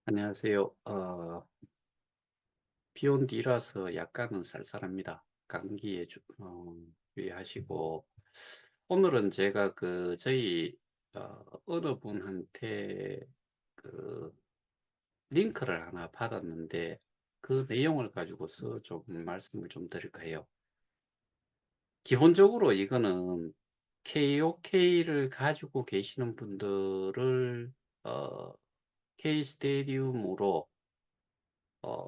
안녕하세요. 비온 뒤라서 약간은 쌀쌀합니다. 감기에 주의하시고, 오늘은 제가 저희, 어느 분한테 그 링크를 하나 받았는데, 그 내용을 가지고서 좀 말씀을 좀 드릴까 해요. 기본적으로 이거는 KOK를 가지고 계시는 분들을, 어, K 스테디움으로 어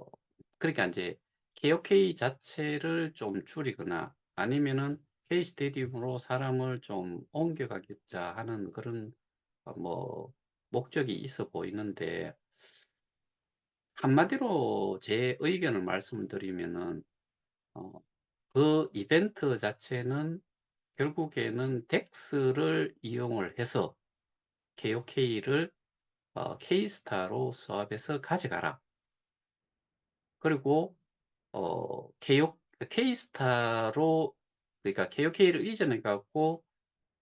그러니까 이제 KOK 자체를 좀 줄이거나 아니면은 K 스테디움으로 사람을 좀 옮겨가겠자 하는 그런 뭐 목적이 있어 보이는데, 한마디로 제 의견을 말씀을 드리면은 어 그 이벤트 자체는 결국에는 덱스를 이용을 해서 KOK를 K스타로 수합해서 가져가라. 그리고 KO K스타로, 그러니까 KOK를 이전해 갖고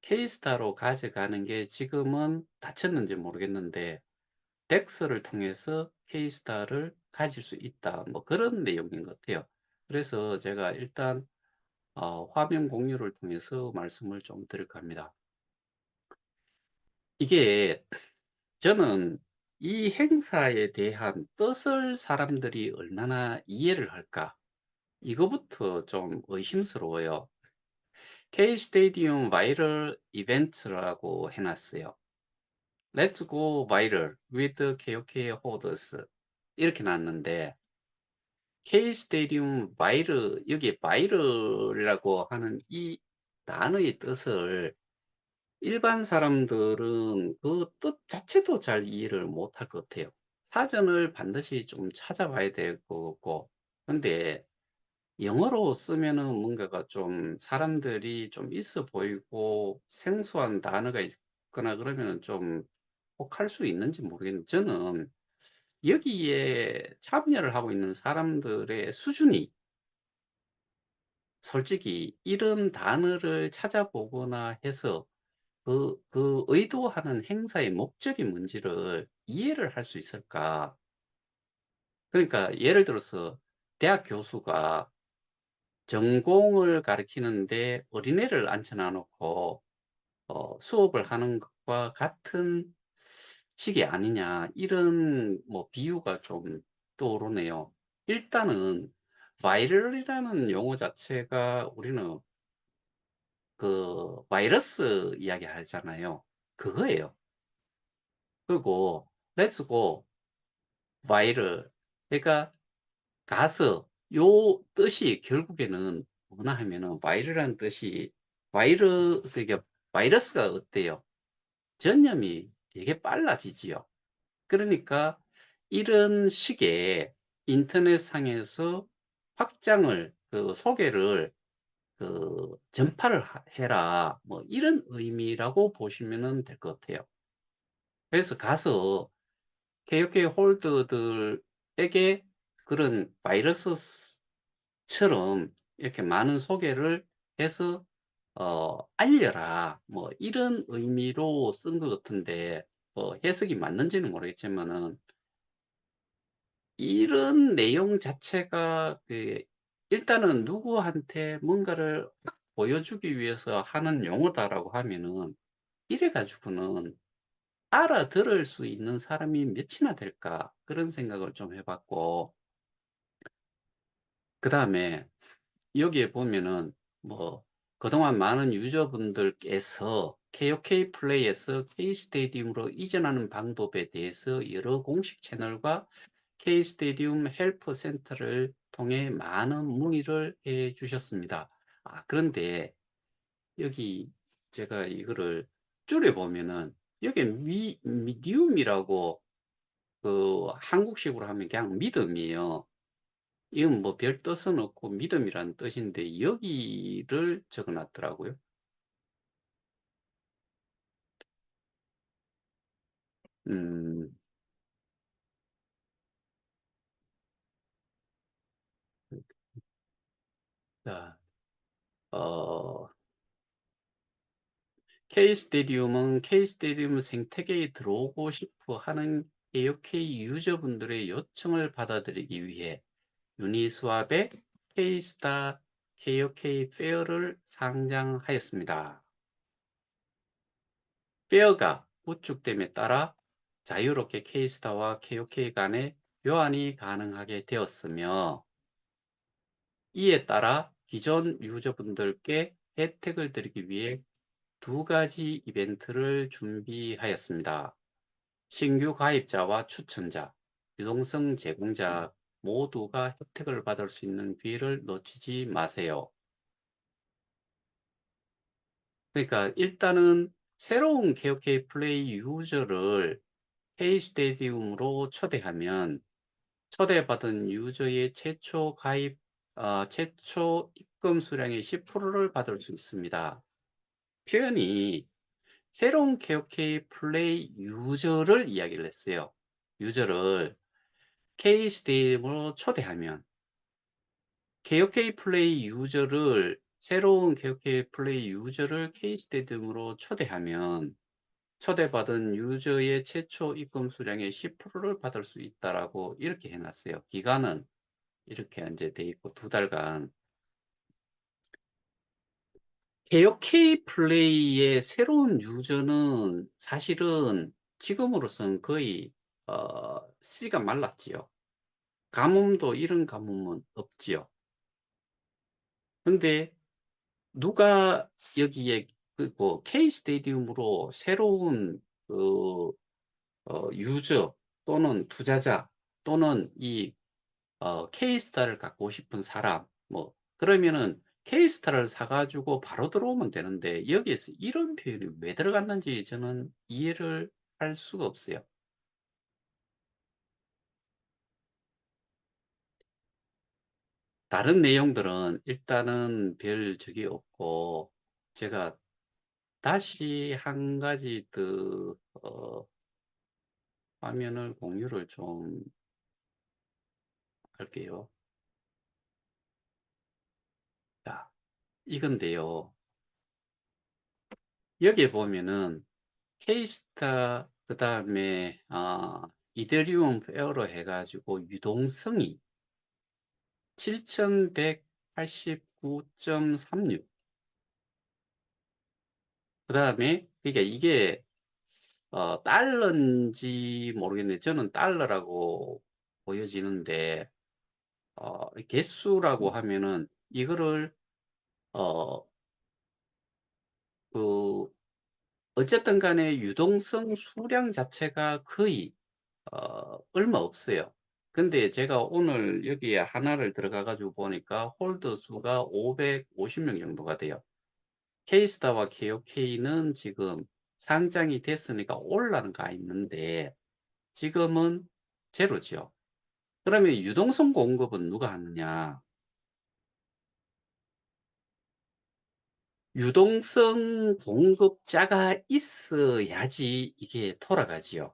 K스타로 가져가는 게 지금은 닫혔는지 모르겠는데, 덱스를 통해서 K스타를 가질 수 있다. 뭐 그런 내용인 것 같아요. 그래서 제가 일단 화면 공유를 통해서 말씀을 좀 드릴까 합니다. 이게 저는 이 행사에 대한 뜻을 사람들이 얼마나 이해를 할까? 이거부터 좀 의심스러워요. K 스테디움 바이럴 이벤트라고 해 놨어요. Let's go viral with KOK holders 이렇게 놨는데, K 스테디움 바이럴, 여기에 바이럴이라고 하는 이 단어의 뜻을 일반 사람들은 그 뜻 자체도 잘 이해를 못할 것 같아요. 사전을 반드시 좀 찾아봐야 될 거고. 근데 영어로 쓰면은 뭔가가 좀 사람들이 좀 있어 보이고 생소한 단어가 있거나 그러면은 좀 혹할 수 있는지 모르겠는데, 저는 여기에 참여를 하고 있는 사람들의 수준이 솔직히 이런 단어를 찾아보거나 해서 그 의도하는 행사의 목적이 뭔지를 이해를 할 수 있을까? 그러니까 예를 들어서 대학 교수가 전공을 가르치는데 어린애를 앉혀놔 놓고 수업을 하는 것과 같은 식이 아니냐, 이런 뭐 비유가 좀 떠오르네요. 일단은 바이럴이라는 용어 자체가 우리는 그 바이러스 이야기하잖아요. 그거예요. 그리고 Let's go 바이럴, 그러니까 가서, 요 뜻이 결국에는 뭐나 하면은 바이러라는 뜻이, 그러니까 바이러스가 어때요? 전염이 되게 빨라지지요. 그러니까 이런 식의 인터넷상에서 확장을, 소개를 전파를 해라, 뭐 이런 의미라고 보시면 될 것 같아요. 그래서 가서 KOK 홀더들에게 그런 바이러스처럼 이렇게 많은 소개를 해서 알려라, 뭐 이런 의미로 쓴 것 같은데, 해석이 맞는지는 모르겠지만은 이런 내용 자체가 일단은 누구한테 뭔가를 확 보여주기 위해서 하는 용어다라고 하면은, 이래 가지고는 알아들을 수 있는 사람이 몇이나 될까, 그런 생각을 좀 해 봤고, 그다음에 여기에 보면은 뭐 그동안 많은 유저분들께서 KOK 플레이에서 K 스테디움으로 이전하는 방법에 대해서 여러 공식 채널과 K 스테디움 헬프 센터를 통해 많은 문의를 해 주셨습니다. 그런데 여기 제가 이거를 줄여 보면은, 여기 미디움이라고, 한국식으로 하면 그냥 믿음이에요. 이건 뭐 별 뜻은 없고 믿음이라는 뜻인데 여기를 적어 놨더라고요. 음. 자, 어 K 스테디움은 K 스테디움 생태계에 들어오고 싶어 하는 KOK 유저분들의 요청을 받아들이기 위해 유니스왑의 K-스타 KOK 페어를 상장하였습니다. 페어가 구축됨에 따라 자유롭게 K-스타와 KOK 간의 교환이 가능하게 되었으며, 이에 따라 기존 유저분들께 혜택을 드리기 위해 두 가지 이벤트를 준비하였습니다. 신규 가입자와 추천자, 유동성 제공자 모두가 혜택을 받을 수 있는 기회를 놓치지 마세요. 그러니까 일단은 새로운 KOK 플레이 유저를 K 스테디움으로 초대하면 초대받은 유저의 최초 가입, 최초 입금 수량의 10%를 받을 수 있습니다. 표현이 새로운 KOK 플레이 유저를 이야기를 했어요. 유저를 K-스테디움으로 초대하면, KOK 플레이 유저를 새로운 KOK 플레이 유저를 K-스테디움으로 초대하면 초대받은 유저의 최초 입금 수량의 10%를 받을 수 있다라고 이렇게 해 놨어요. 기간은 이렇게 이제 돼 있고 2달간. KOK 플레이의 새로운 유저는 사실은 지금으로선 거의 씨가 말랐지요. 가뭄도 이런 가뭄은 없지요. 근데 누가 여기에 그 뭐 K 스테디움으로 새로운 그 유저 또는 투자자 또는 이 K스타를 갖고 싶은 사람, 뭐 그러면은 K스타를 사 가지고 바로 들어오면 되는데 여기에서 이런 표현이 왜 들어갔는지 저는 이해를 할 수가 없어요. 다른 내용들은 일단은 별 적이 없고, 제가 다시 한 가지 더 화면을 공유를 좀 할게요. 자, 이건데요. 여기에 보면은 K스타 그다음에 이더리움 페어로 해 가지고 유동성이 7,189.36. 그다음에 그러니까 이게 달러인지 모르겠는데 저는 달러라고 보여지는데, 개수라고 하면은 이거를 어 그 어쨌든 간에 유동성 수량 자체가 거의 얼마 없어요. 근데 제가 오늘 여기에 하나를 들어가 가지고 보니까 홀더 수가 550명 정도가 돼요. K스타와 KOK는 지금 상장이 됐으니까 올라가 있는데 지금은 제로죠. 그러면 유동성 공급은 누가 하느냐? 유동성 공급자가 있어야지 이게 돌아가지요.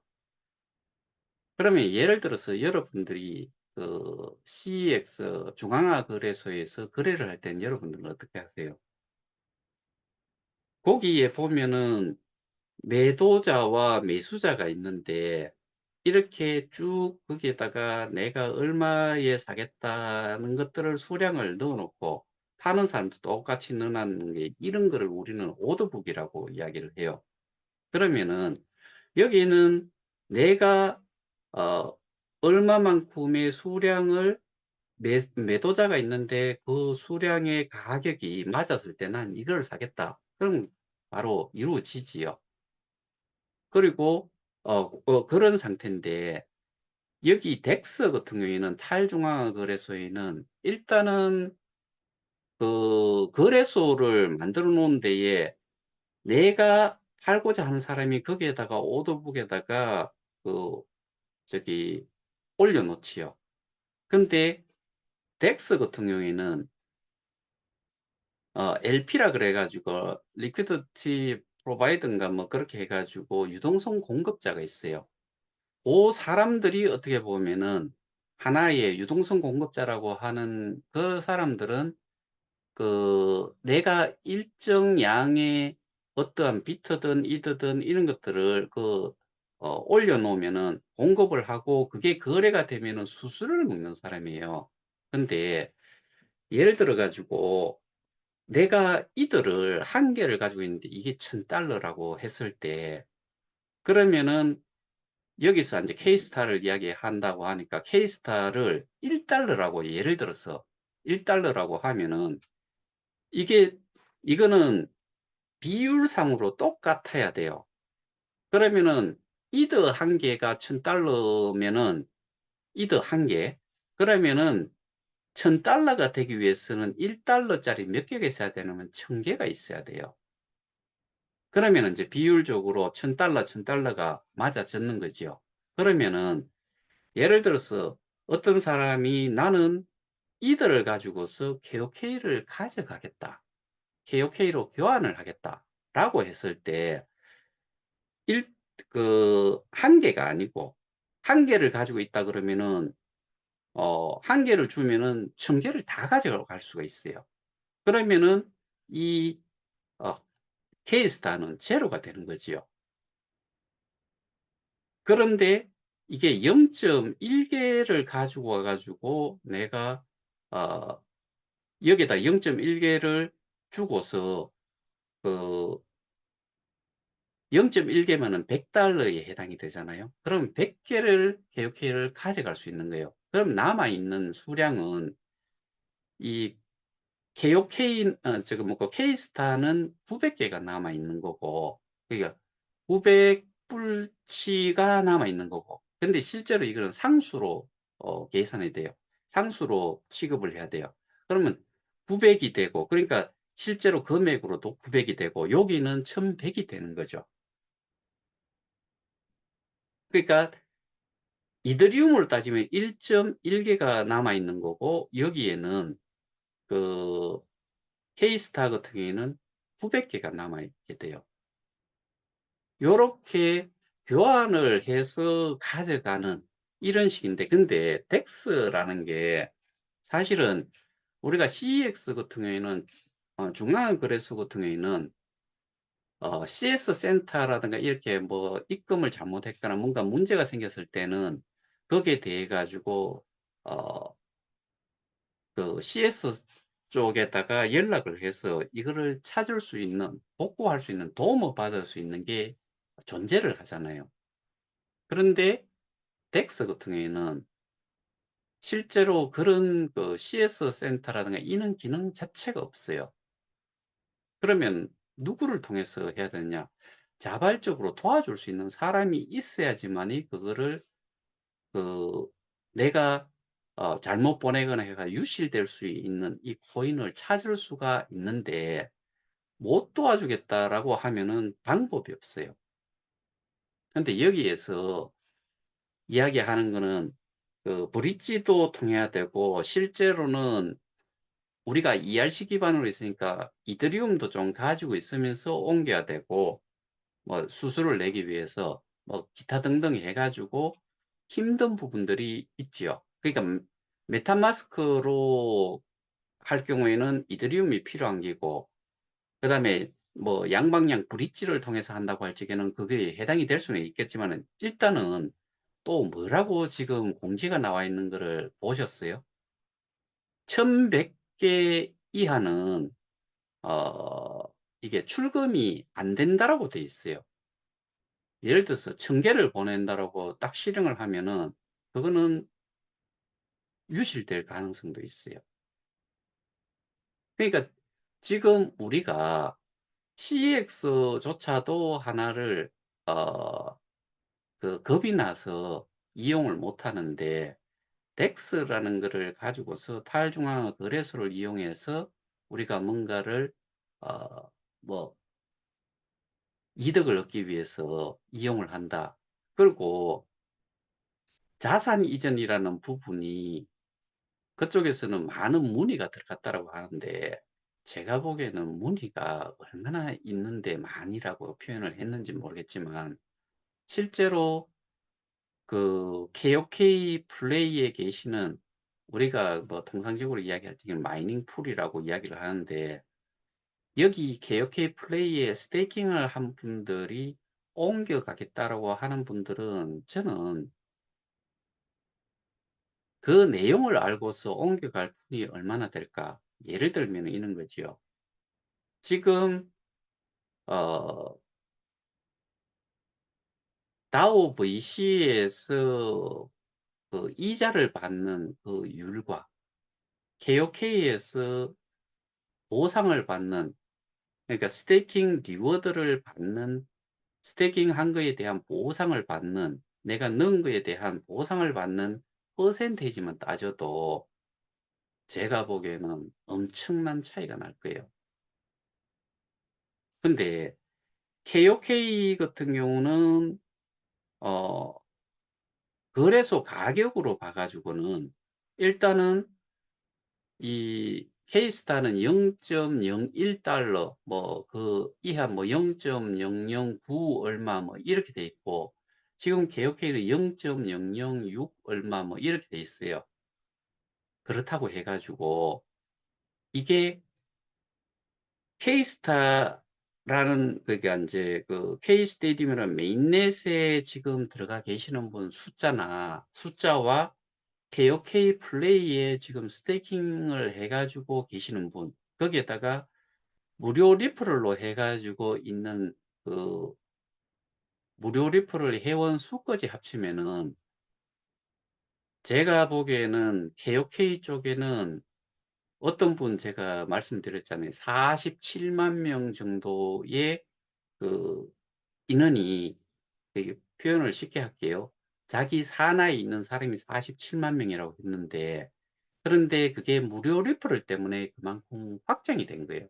그러면 예를 들어서 여러분들이 그 CEX 중앙화 거래소에서 거래를 할 때는 여러분들은 어떻게 하세요? 거기에 보면은 매도자와 매수자가 있는데 이렇게 쭉 거기에다가 내가 얼마에 사겠다는 것들을 수량을 넣어 놓고 파는 사람도 똑같이 넣어 놨는 게, 이런 거를 우리는 오더북이라고 이야기를 해요. 그러면은 여기는 내가 어 얼마만큼의 수량을 매도자가 있는데 그 수량의 가격이 맞았을 때 '난 이걸 사겠다.' 그럼 바로 이루어지지요. 그리고 그런 상태인데, 여기 덱스 같은 경우에는 탈중앙화 거래소에는 일단은 그 거래소를 만들어 놓은 데에 내가 팔고자 하는 사람이 거기에다가 오더북에다가 그 저기 올려 놓지요. 근데 덱스 같은 경우에는 LP라 그래 가지고 리퀴디티 프로바이더인가 뭐 그렇게 해 가지고 유동성 공급자가 있어요. 그 사람들이 어떻게 보면은 하나의 유동성 공급자라고 하는 그 사람들은 그 내가 일정 양의 어떠한 비트든 이더든 이런 것들을 그 올려 놓으면은 공급을 하고 그게 거래가 되면은 수수료를 먹는 사람이에요. 근데 예를 들어 가지고 내가 이들을 한 개를 가지고 있는데 이게 $1,000 라고 했을 때, 그러면은 여기서 인제 K스타를 이야기한다고 하니까 K스타를 $1 라고 예를 들어서 $1 라고 하면은 이게 이거는 비율상으로 똑같아야 돼요. 그러면은 이더 한 개가 $1,000 면은 이더 한 개, 그러면은 $1,000가 되기 위해서는 $1 짜리 몇 개가 있어야 되냐면 1,000 개가 있어야 돼요. 그러면은 인제 비율적으로 $1,000, $1,000가 맞아졌는 거지요. 그러면은 예를 들어서 어떤 사람이 '나는 이들을 가지고서 KOK를 가져가겠다. KOK로 교환을 하겠다.'라고 했을 때 일 한 개가 아니고 한 개를 가지고 있다 그러면은 한 개를 주면은 1,000 개를 다 가져갈 수가 있어요. 그러면은 이 어 K스타는 제로가 되는 거지요. 그런데 이게 0.1 개를 가지고 와 가지고 내가 어 여기에다 0.1 개를 주고서 그 0.1 개면은 $100에 해당이 되잖아요. 그럼 100 개를 KOK를 가져갈 수 있는 거예요. 그럼 남아 있는 수량은 이 KOK 저거 뭐고 K스타는 900 개가 남아 있는 거고, 그러니까 900 불치가 남아 있는 거고, 근데 실제로 이거는 상수로 계산이 돼요. 상수로 취급을 해야 돼요. 그러면 900이 되고, 그러니까 실제로 금액으로도 900이 되고 여기는 1,100이 되는 거죠. 그러니까 이더리움으로 따지면 1.1 개가 남아 있는 거고, 여기에는 그 K스타 같은 경우에는 900 개가 남아 있게 돼요. 요렇게 교환을 해서 가져가는 이런 식인데, 근데 덱스라는 게 사실은 우리가 CEX 같은 경우에는 중앙거래소 같은 경우에는 CS 센터라든가 이렇게 뭐 입금을 잘못했거나 뭔가 문제가 생겼을 때는 거기에 대해 가지고 어 CS 쪽에다가 연락을 해서 이거를 찾을 수 있는, 복구할 수 있는, 도움을 받을 수 있는 게 존재를 하잖아요. 그런데 덱스 같은 경우에는 실제로 그런 CS 센터라든가 이런 기능 자체가 없어요. 그러면 누구를 통해서 해야 되느냐? 자발적으로 도와줄 수 있는 사람이 있어야지만이 그거를 그 내가 잘못 보내거나 해가 유실될 수 있는 이 코인을 찾을 수가 있는데, "못 도와주겠다."라고 하면은 방법이 없어요. 근데 여기에서 이야기하는 거는 브릿지도 통해야 되고, 실제로는 우리가 ERC 기반으로 있으니까 이더리움도 좀 가지고 있으면서 옮겨야 되고, 뭐 수수료를 내기 위해서 뭐 기타 등등 해 가지고 힘든 부분들이 있지요. 그러니까 메타마스크로 할 경우에는 이더리움이 필요한 게고, 그다음에 뭐 양방향 브릿지를 통해서 한다고 할 적에는 그게 해당이 될 수는 있겠지만은, 일단은 또 뭐라고 지금 공지가 나와 있는 거를 보셨어요? 1,100개 이하는 어 이게 출금이 안 된다라고 돼 있어요. 예를 들어서 1,000 개를 보낸다라고 딱 실행을 하면은 그거는 유실될 가능성도 있어요. 그러니까 지금 우리가 CEX조차도 하나를 어 겁이 나서 이용을 못 하는데, 덱스라는 거를 가지고서 탈중앙화 거래소를 이용해서 우리가 뭔가를 뭐 이득을 얻기 위해서 이용을 한다. 그리고 자산 이전이라는 부분이 그쪽에서는 많은 문의가 들어갔다라고 하는데, 제가 보기에는 문의가 얼마나 있는데 많이라고 표현을 했는지 모르겠지만, 실제로 KOK 플레이에 계시는, 우리가 뭐 통상적으로 이야기할 적에는 마이닝 풀이라고 이야기를 하는데, 여기 KOK 플레이에 스테이킹을 한 분들이 옮겨가겠다라고 하는 분들은 저는 그 내용을 알고서 옮겨갈 분이 얼마나 될까? 예를 들면 이런 거지요. 지금 어 다오 VC에서 그 이자를 받는 그 율과 KOK에서 보상을 받는, 그러니까 스테이킹 리워드를 받는, 스테이킹한 거에 대한 보상을 받는, 내가 넣은 거에 대한 보상을 받는 퍼센테이지만 따져도 제가 보기에는 엄청난 차이가 날 거예요. 근데 KOK 같은 경우는 어 거래소 가격으로 봐 가지고는 일단은 이 K스타는 0.01 달러 뭐 그 이하 뭐 0.009 얼마 뭐 이렇게 돼 있고, 지금 KOK는 0.006 얼마 뭐 이렇게 돼 있어요. 그렇다고 해 가지고 이게 K스타라는, 그러니까 인제 그 K스테디움이라는 메인넷에 지금 들어가 계시는 분 숫자와 KOK 플레이에 지금 스테이킹을 해 가지고 계시는 분, 거기에다가 무료 리퍼럴로 해 가지고 있는 그 무료 리퍼럴 회원 수까지 합치면은 제가 보기에는 KOK 쪽에는 어떤 분 제가 말씀드렸잖아요. 47만 명 정도의 그 인원이, 되게 표현을 쉽게 할게요. 자기 산하에 있는 사람이 47만 명이라고 했는데, 그런데 그게 무료 리퍼럴 때문에 그만큼 확장이 된 거예요.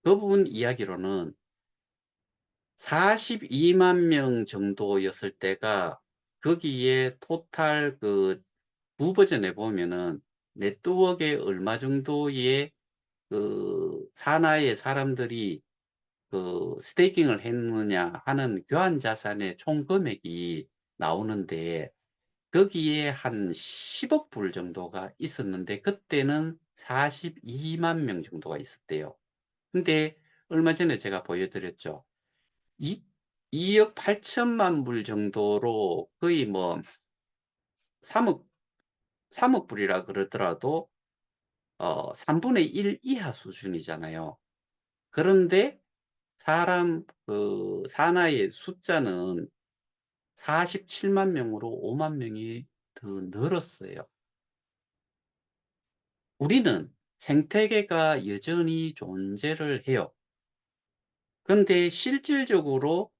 그분 이야기로는 42만 명 정도였을 때가, 거기에 토탈 그 두 버전에 보면은 네트워크에 얼마 정도의 그 산하의 사람들이 그 스테이킹을 했느냐 하는 교환 자산의 총 금액이 나오는데, 거기에 한 10억 불 정도가 있었는데 그때는 42만 명 정도가 있었대요. 근데 얼마 전에 제가 보여 드렸죠. 이 2억 8천만 불 정도로 거의 뭐 3억 3억 불이라 그러더라도 3분의 1 이하 수준이잖아요. 그런데 사람 그 산하의 숫자는 47만 명으로 5만 명이 더 늘었어요. 우리는 생태계가 여전히 존재를 해요. 근데 실질적으로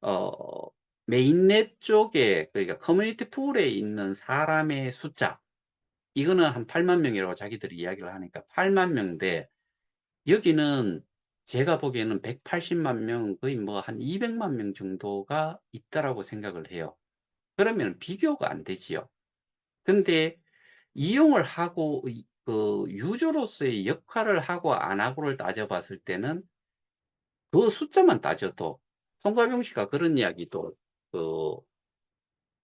어 메인넷 쪽에, 그러니까 커뮤니티 풀에 있는 사람의 숫자, 이거는 한 8만 명이라고 자기들이 이야기를 하니까 8만 명인데, 여기는 제가 보기에는 180만 명, 거의 뭐 한 200만 명 정도가 있다라고 생각을 해요. 그러면 비교가 안 되지요. 근데 이용을 하고 그 유저로서의 역할을 하고 안 하고를 따져 봤을 때는 그 숫자만 따져도, 송가병 씨가 그런 이야기도 그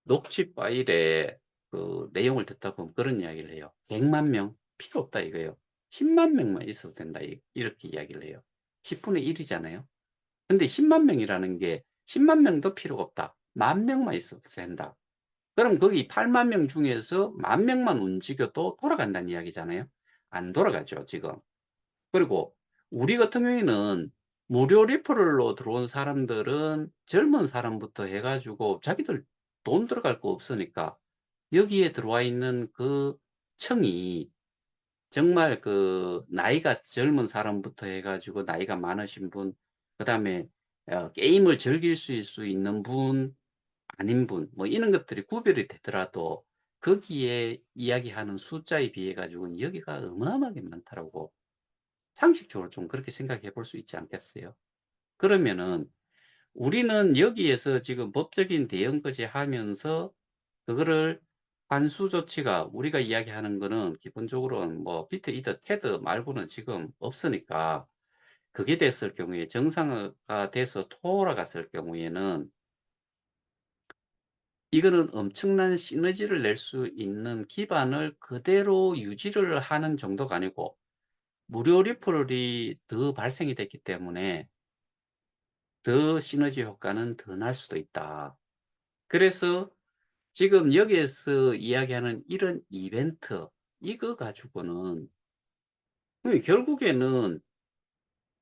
녹취 파일에 그 내용을 듣다 보면 그런 이야기를 해요. "100만 명 필요 없다." 이거예요. "10만 명만 있어도 된다." 이렇게 이야기를 해요. 10분의 1 이잖아요. 근데 10만 명이라는 게 "10만 명도 필요가 없다. 10,000 명만 있어도 된다." 그럼 거기 8만 명 중에서 10,000 명만 움직여도 돌아간다는 이야기잖아요. 안 돌아가죠, 지금. 그리고 우리 같은 경우에는 무료 리퍼럴로 들어온 사람들은 젊은 사람부터 해 가지고 자기들 돈 들어갈 거 없으니까 여기에 들어와 있는 그 층이 정말 그 나이가 젊은 사람부터 해 가지고 나이가 많으신 분, 그다음에 게임을 즐길 수 있는 분, 아닌 분, 뭐 이런 것들이 구별이 되더라도 거기에 이야기하는 숫자에 비해 가지고는 여기가 어마어마하게 많다라고 상식적으로 좀 그렇게 생각해 볼 수 있지 않겠어요? 그러면은 우리는 여기에서 지금 법적인 대응까지 하면서 그거를, 환수 조치가 우리가 이야기하는 거는 기본적으로는 뭐 비트 이더 테드 말고는 지금 없으니까, 그게 됐을 경우에 정상화가 돼서 돌아갔을 경우에는 이거는 엄청난 시너지를 낼 수 있는 기반을 그대로 유지를 하는 정도가 아니고 무료 리퍼럴이 더 발생이 됐기 때문에 더 시너지 효과는 더 날 수도 있다. 그래서 지금 여기에서 이야기하는 이런 이벤트 이거 가지고는 결국에는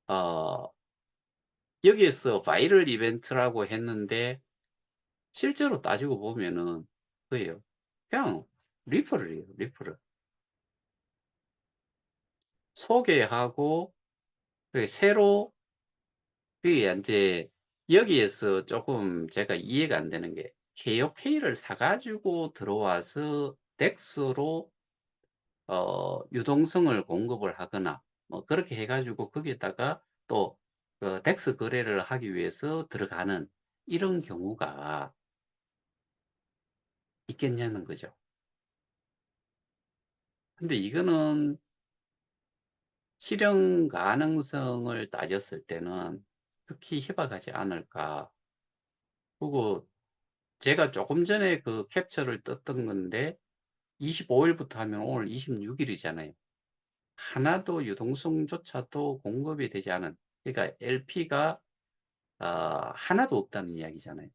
어 여기에서 바이럴 이벤트라고 했는데 실제로 따지고 보면은 그예요. 그냥 리퍼럴이에요, 리퍼럴. 소개하고 새로 그게 인제 여기에서 쪼끔 제가 이해가 안 되는 게 KOK를 사 가지고 들어와서 덱스로 유동성을 공급을 하거나 뭐 그렇게 해 가지고 거기에다가 또 그 덱스 거래를 하기 위해서 들어가는 이런 경우가 있겠냐는 거죠. 근데 이거는 실현 가능성을 따졌을 때는 극히 희박하지 않을까. 그리고 제가 조금 전에 그 캡처를 떴던 건데 25 일부터 하면 오늘 26 일이잖아요. 하나도 유동성조차도 공급이 되지 않은, 그러니까 LP가 하나도 없다는 이야기잖아요.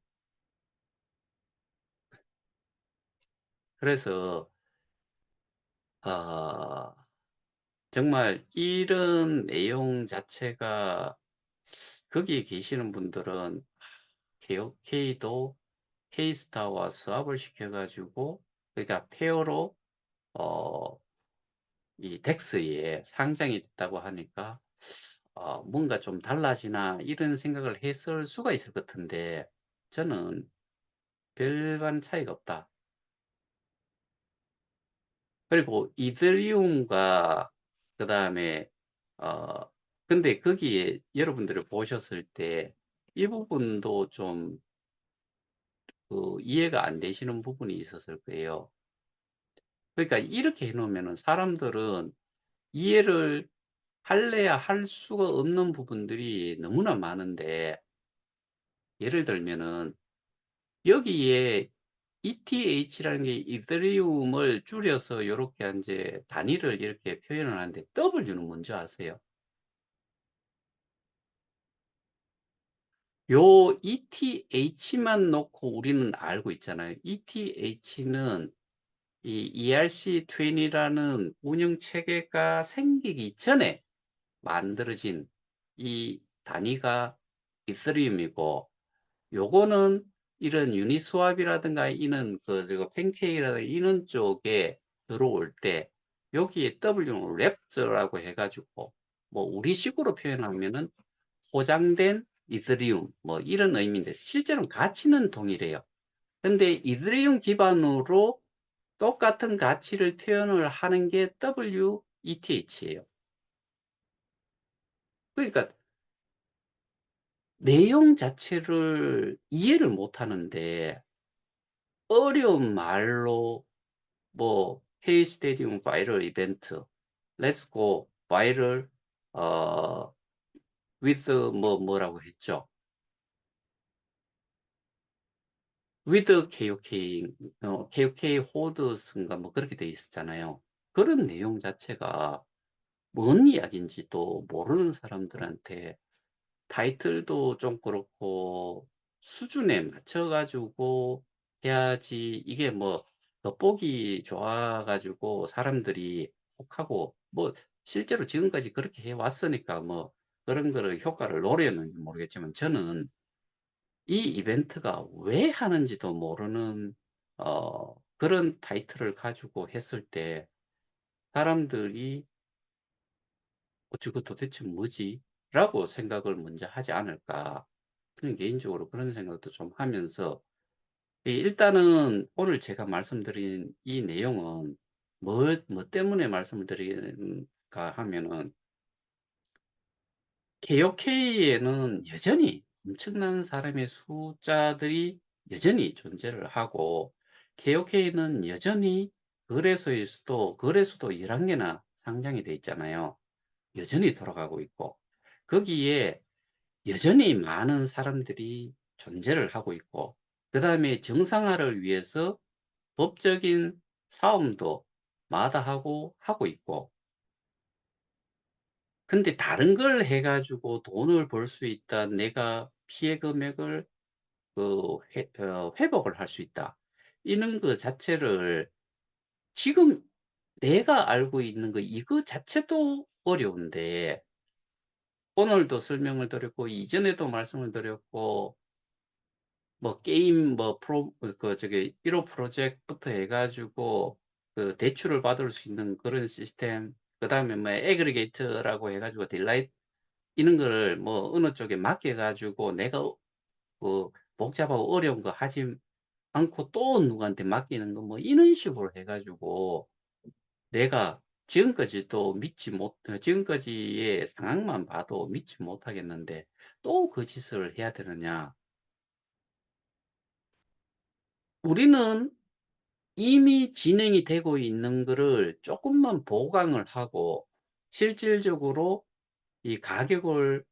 그래서 어 정말 이런 내용 자체가 거기에 계시는 분들은 KOK도 K스타와 스왑을 시켜 가지고 그러니까 페어로 어 이 덱스에 상장이 됐다고 하니까 '뭔가 좀 달라지나.' 이런 생각을 했을 수가 있을 것 같은데 저는 '별반 차이가 없다.' 그리고 이더리움과 그다음에 어 근데 거기에 여러분들이 보셨을 때 이 부분도 좀 이해가 안 되시는 부분이 있었을 거예요. 그러니까 이렇게 해 놓으면은 사람들은 이해를 할래야 할 수가 없는 부분들이 너무나 많은데 예를 들면은 여기에 ETH라는 게 이더리움을 줄여서 요렇게 인제 단위를 이렇게 표현을 하는데 W는 뭔지 아세요? 요 ETH만 놓고 우리는 알고 있잖아요. ETH는 이 ERC20라는 운영 체계가 생기기 이전에 만들어진 이 단위가 이더리움이고 요거는 이런 유니스왑이라든가 이런 그리고 팬케이크라든가 이런 쪽에 들어올 때 여기에 W는 랩저라고 해 가지고 뭐 우리식으로 표현하면은 포장된 이더리움 뭐 이런 의미인데 실제로는 가치는 동일해요. 근데 이더리움 기반으로 똑같은 가치를 표현을 하는 게 WETH예요. 그러니까 내용 자체를 이해를 못 하는데 어려운 말로 뭐 K-스테디움 바이럴 이벤트, Let's go viral 어 with 뭐라고 했죠? with KOK KOK 호드스인가 뭐 그렇게 돼 있었잖아요. 그런 내용 자체가 뭔 이야기인지도 모르는 사람들한테 타이틀도 좀 그렇고 수준에 맞춰 가지고 해야지 이게 뭐 겉보기 좋아 가지고 사람들이 혹하고 뭐 실제로 지금까지 그렇게 해 왔으니까 뭐 그런 거를 효과를 노렸는지 모르겠지만 저는 이 이벤트가 왜 하는지도 모르는 그런 타이틀을 가지고 했을 때 사람들이 '저거 도대체 뭐지?'라고 생각을 먼저 하지 않을까. 저는 개인적으로 그런 생각도 좀 하면서 일단은 오늘 제가 말씀드린 이 내용은 뭐 때문에 말씀을 드리는가 하면은 KOK에는 여전히 엄청난 사람의 숫자들이 여전히 존재를 하고 KOK는 여전히 거래소도 11 개나 상장이 돼 있잖아요. 여전히 돌아가고 있고 거기에 여전히 많은 사람들이 존재를 하고 있고 그다음에 정상화를 위해서 법적인 싸움도 마다하고 하고 있고 근데 다른 걸 해 가지고 돈을 벌 수 있다. 내가 피해 금액을 회복을 할 수 있다. 이런 거 자체를 지금 내가 알고 있는 거 이거 자체도 어려운데 오늘도 설명을 드렸고 이전에도 말씀을 드렸고 뭐 게임 뭐 저기 1호 프로젝트부터 해 가지고 대출을 받을 수 있는 그런 시스템, 그다음에 뭐 애그리게이터라고 해 가지고 딜라이트 이런 거를 뭐 어느 쪽에 맡겨 가지고 내가 복잡하고 어려운 거 하지 않고 또 누구한테 맡기는 거 뭐 이런 식으로 해 가지고 내가 지금까지도 믿지 못 지금까지의 상황만 봐도 믿지 못하겠는데 또 그 짓을 해야 되느냐. 우리는 이미 진행이 되고 있는 거를 조금만 보강을 하고 실질적으로 이 가격을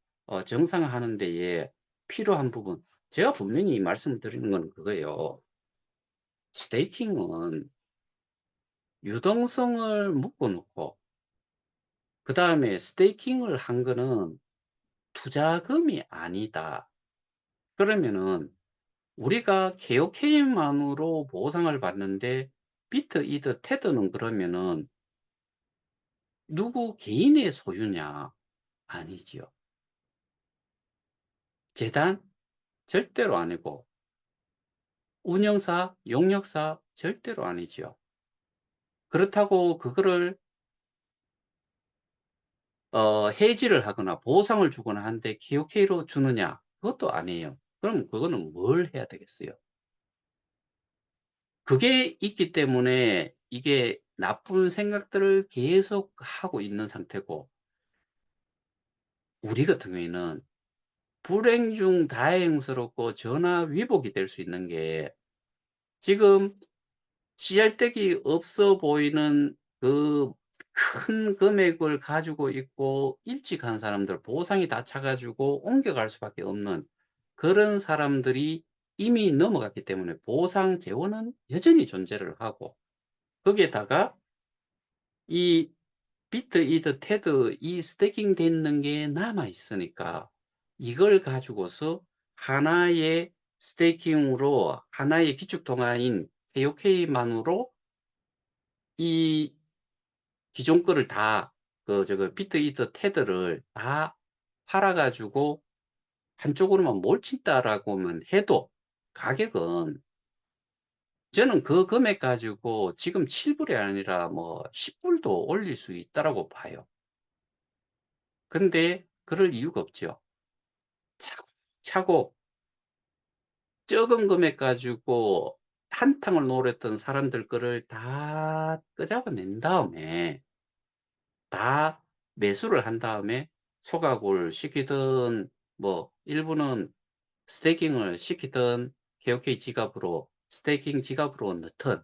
정상화하는 데에 필요한 부분, 제가 분명히 말씀을 드리는 건 그거예요. 스테이킹은 유동성을 묶어 놓고 그다음에 스테이킹을 한 거는 투자금이 아니다. 그러면은 우리가 KOK만으로 보상을 받는데 비트, 이더, 테더는 그러면은 누구 개인의 소유냐? 아니지요. 재단? 절대로 아니고 운영사, 용역사? 절대로 아니지요. 그렇다고 그거를 해지를 하거나 보상을 주거나 하는데 KOK로 주느냐? 그것도 아니에요. 그럼 그거는 뭘 해야 되겠어요? 그게 있기 때문에 이게 나쁜 생각들을 계속 하고 있는 상태고 우리 같은 경우에는 불행 중 다행스럽고 전화위복이 될 수 있는 게 지금 씨알데기 없어 보이는 그 큰 금액을 가지고 있고 일찍 한 사람들 보상이 다 차 가지고 옮겨갈 수밖에 없는 그런 사람들이 이미 넘어갔기 때문에 보상 재원은 여전히 존재를 하고 거기에다가 이 비트, 이더, 테드 이 스태킹 돼 있는 게 남아 있으니까 이걸 가지고서 하나의 스테이킹으로 하나의 기축 통화인 KOK만으로 이 기존 거를 다 비트, 이더, 테드를 다 팔아 가지고 한쪽으로만 몰친다라고만 해도 가격은 저는 그 금액 가지고 지금 7 불이 아니라 뭐 10 불도 올릴 수 있다라고 봐요. 근데 그럴 이유가 없죠. 차곡차곡 적은 금액 가지고 한탕을 노렸던 사람들 거를 다 끄잡아낸 다음에 다 매수를 한 다음에 소각을 시키든 뭐 일부는 스테이킹을 시키든 KOK 지갑으로 스테이킹 지갑으로 넣든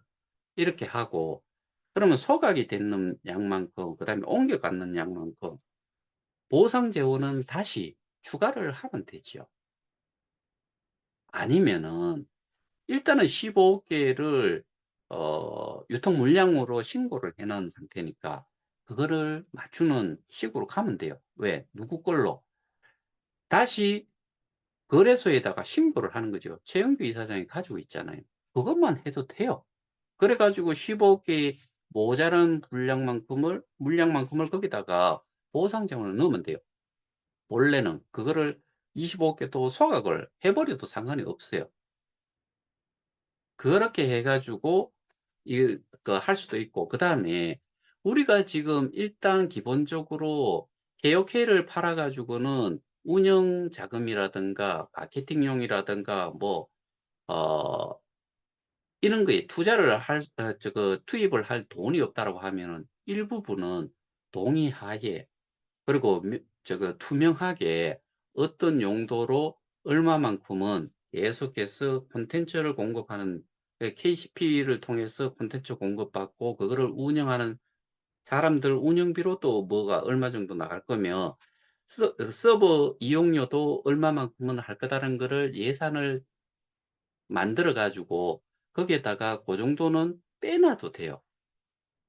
이렇게 하고 그러면 소각이 되는 양만큼 그다음에 옮겨가는 양만큼 보상 재원은 다시 추가를 하면 되지요. 아니면은 일단은 15 개를 유통 물량으로 신고를 해 놓은 상태니까 그거를 맞추는 식으로 가면 돼요. 왜? 누구 걸로? 다시 거래소에다가 신고를 하는 거죠. 최영규 이사장이 가지고 있잖아요. 그것만 해도 돼요. 그래 가지고 15 개의 모자란 물량만큼을 거기다가 보상 자원을 넣으면 돼요. 원래는 그거를 25개 또 소각을 해 버려도 상관이 없어요. 그렇게 해 가지고 이 할 수도 있고 그다음에 우리가 지금 일단 기본적으로 KOK를 팔아 가지고는 운영 자금이라든가 마케팅용이라든가 뭐 어 이런 거에 투자를 투입을 할 돈이 없다라고 하면은 일부분은 동의하에 그리고 투명하게 어떤 용도로 얼마만큼은 계속해서 콘텐츠를 공급하는 KCP를 통해서 콘텐츠 공급받고 그거를 운영하는 사람들 운영비로 또 뭐가 얼마 정도 나갈 거며 서버 이용료도 얼마만큼은 할 거다라는 거를 예산을 만들어 가지고 거기에다가 그 정도는 빼 놔도 돼요.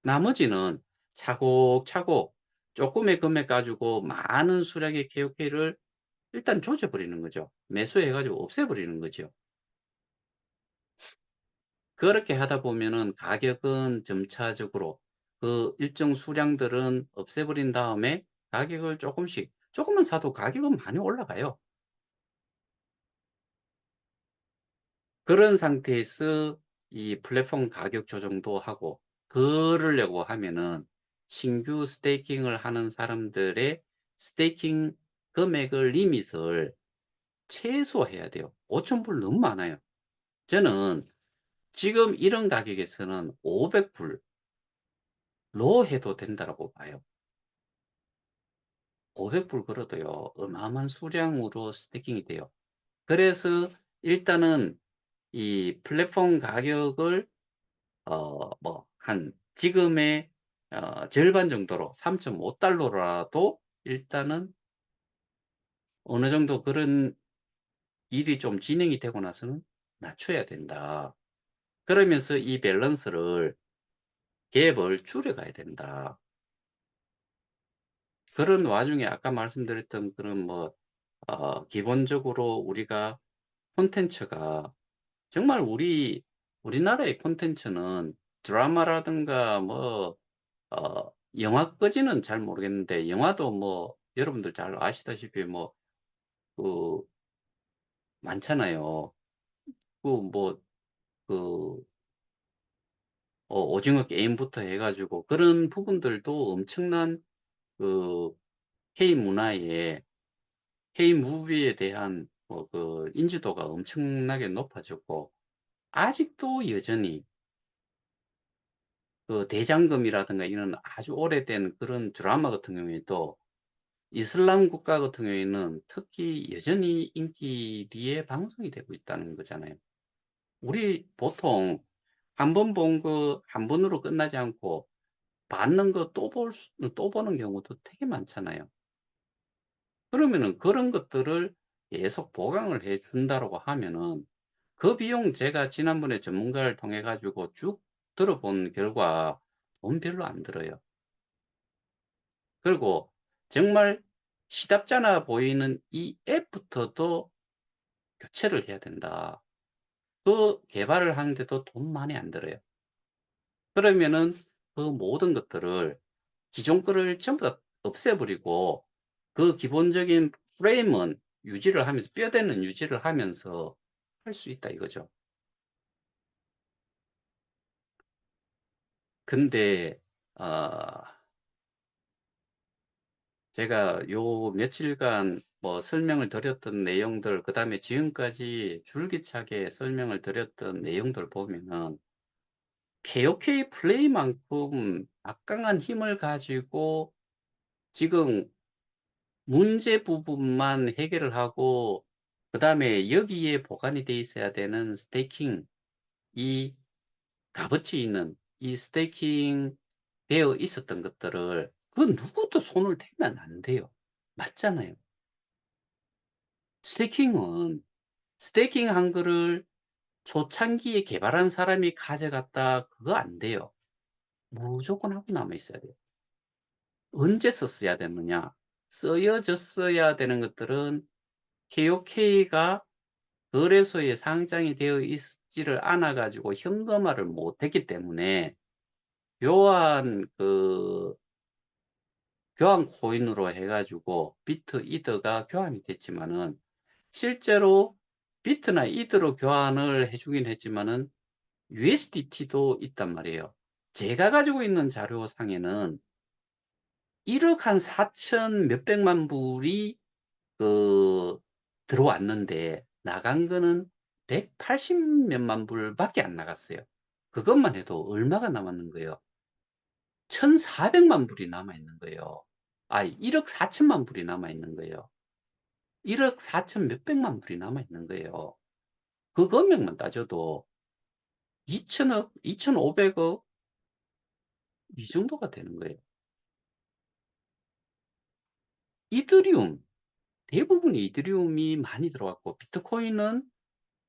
나머지는 차곡차곡 쪼끔의 금액 가지고 많은 수량의 KOK를 일단 조져 버리는 거죠. 매수해 가지고 없애 버리는 거죠. 그렇게 하다 보면은 가격은 점차적으로 그 일정 수량들은 없애 버린 다음에 가격을 쪼끔씩 조금만 사도 가격은 많이 올라가요. 그런 상태에서 이 플랫폼 가격 조정도 하고 그러려고 하면은 신규 스테이킹을 하는 사람들의 스테이킹 금액을 리밋을 최소화해야 돼요. 5,000불 너무 많아요. 저는 지금 이런 가격에서는 500불로 해도 된다라고 봐요. 500불 걸어도요. 어마어마한 수량으로 스테이킹이 돼요. 그래서 일단은 이 플랫폼 가격을 뭐 한 지금의 절반 정도로 3.5달러라도 일단은 어느 정도 그런 일이 좀 진행이 되고 나서는 낮춰야 된다. 그러면서 이 밸런스를 갭을 줄여가야 된다. 그런 와중에 아까 말씀드렸던 그런 뭐 기본적으로 우리가 콘텐츠가 정말 우리나라의 콘텐츠는 드라마라든가 뭐 영화까지는 잘 모르겠는데 영화도 뭐 여러분들 잘 아시다시피 뭐 그 많잖아요. 그 뭐 그 오징어 게임부터 해 가지고 그런 부분들도 엄청난 그 K 문화에 K 무비에 대한 뭐 그 인지도가 엄청나게 높아졌고 아직도 여전히 그 대장금이라든가 이런 아주 오래된 그런 드라마 같은 경우에도 이슬람 국가 같은 경우에는 특히 여전히 인기리에 방송이 되고 있다는 거잖아요. 우리 보통 한 번 본 거 한 번으로 끝나지 않고 봤는 거 또 보는 경우도 되게 많잖아요. 그러면은 그런 것들을 계속 보강을 해 준다라고 하면은 그 비용 제가 지난번에 전문가를 통해 가지고 쭉 들어본 결과 돈 별로 안 들어요. 그리고 정말 시답잖아 보이는 이 앱부터도 교체를 해야 된다. 그 개발을 하는데도 돈 많이 안 들어요. 그러면은 그 모든 것들을 기존 거를 전부 다 없애버리고 그 기본적인 프레임은 유지를 하면서 뼈대는 유지를 하면서 할 수 있다 이거죠. 근데 아 제가 요 며칠간 뭐 설명을 드렸던 내용들 그다음에 지금까지 줄기차게 설명을 드렸던 내용들 보면은 KOK 플레이만큼 막강한 힘을 가지고 지금 문제 부분만 해결을 하고 그다음에 여기에 보관이 돼 있어야 되는 스테이킹 이 값어치 있는 이 스테이킹 되어 있었던 것들을 그 누구도 손을 대면 안 돼요. 맞잖아요. 스테이킹은 스테이킹한 거를 초창기에 개발한 사람이 가져갔다 그거 안 돼요. 무조건 하고 남아 있어야 돼요. 언제 썼어야 되느냐? 쓰여졌어야 되는 것들은 KOK가 거래소에 상장이 되어 있지를 않아 가지고 현금화를 못 했기 때문에 묘한 교환 코인으로 해 가지고 비트, 이더가 교환이 됐지만은 실제로 비트나 이더로 교환을 해 주긴 했지만은 USDT도 있단 말이에요. 제가 가지고 있는 자료상에는 1억 한 4천 몇백만 불이 그 들어왔는데 나간 거는 180 몇만 불밖에 안 나갔어요. 그것만 해도 얼마가 남았는 거예요. 1,400만 불이 남아 있는 거예요. 아 1억 4천만 불이 남아 있는 거예요. 1억 4천 몇백만 불이 남아 있는 거예요. 그 금액만 따져도 2천억, 2,500억 이 정도가 되는 거예요. 이더리움 대부분이 이더리움이 많이 들어왔고 비트코인은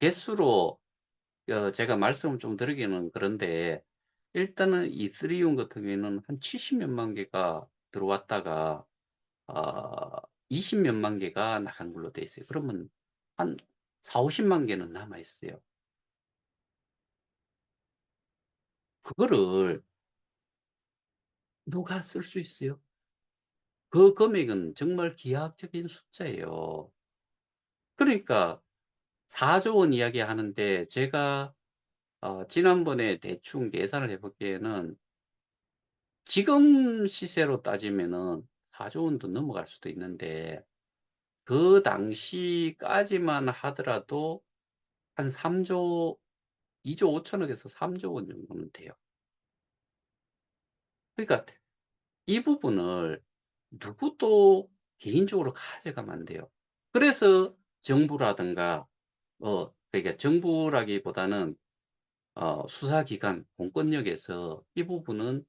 개수로 제가 말씀을 좀 드리기는 그런데 일단은 이더리움 같은 경우에는 한 70 몇만 개가 들어왔다가 아 20 몇만 개가 나간 걸로 돼 있어요. 그러면 한 40-50만 개는 남아 있어요. 그거를 누가 쓸 수 있어요? 그 금액은 정말 기하학적인 숫자예요. 그러니까 4조 원 이야기하는데 제가 지난번에 대충 계산을 해 보기에는 지금 시세로 따지면은 4조 원도 넘어갈 수도 있는데 그 당시까지만 하더라도 한 3조 2조 5천억 억에서 3조 원 정도는 돼요. 그러니까 이 부분을 누구도 개인적으로 가져가면 안 돼요. 그래서 정부라든가 그러니까 정부라기보다는 수사기관, 공권력에서 이 부분은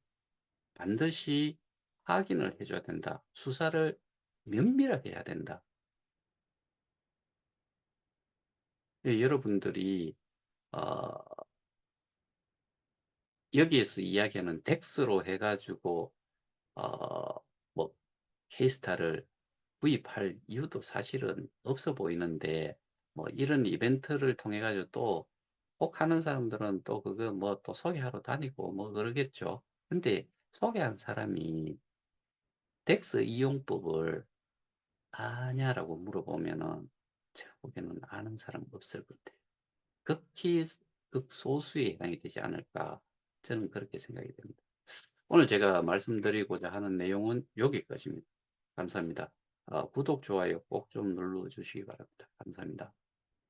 반드시 확인을 해 줘야 된다. 수사를 면밀하게 해야 된다. 예, 여러분들이 어 여기에서 이야기하는 덱스로 해 가지고 어 뭐 케이스타를 구입할 이유도 사실은 없어 보이는데 뭐 이런 이벤트를 통해 가지고 또 혹하는 사람들은 또 그거 뭐 또 소개하러 다니고 뭐 그러겠죠. 근데 소개한 사람이 덱스 이용법을 아냐라고 물어보면은 제가 보기에는 아는 사람 없을 것 같아요. 극히 극소수에 해당이 되지 않을까 저는 그렇게 생각이 됩니다. 오늘 제가 말씀드리고자 하는 내용은 여기까지입니다. 감사합니다. 구독, 좋아요 꼭 좀 눌러 주시기 바랍니다. 감사합니다.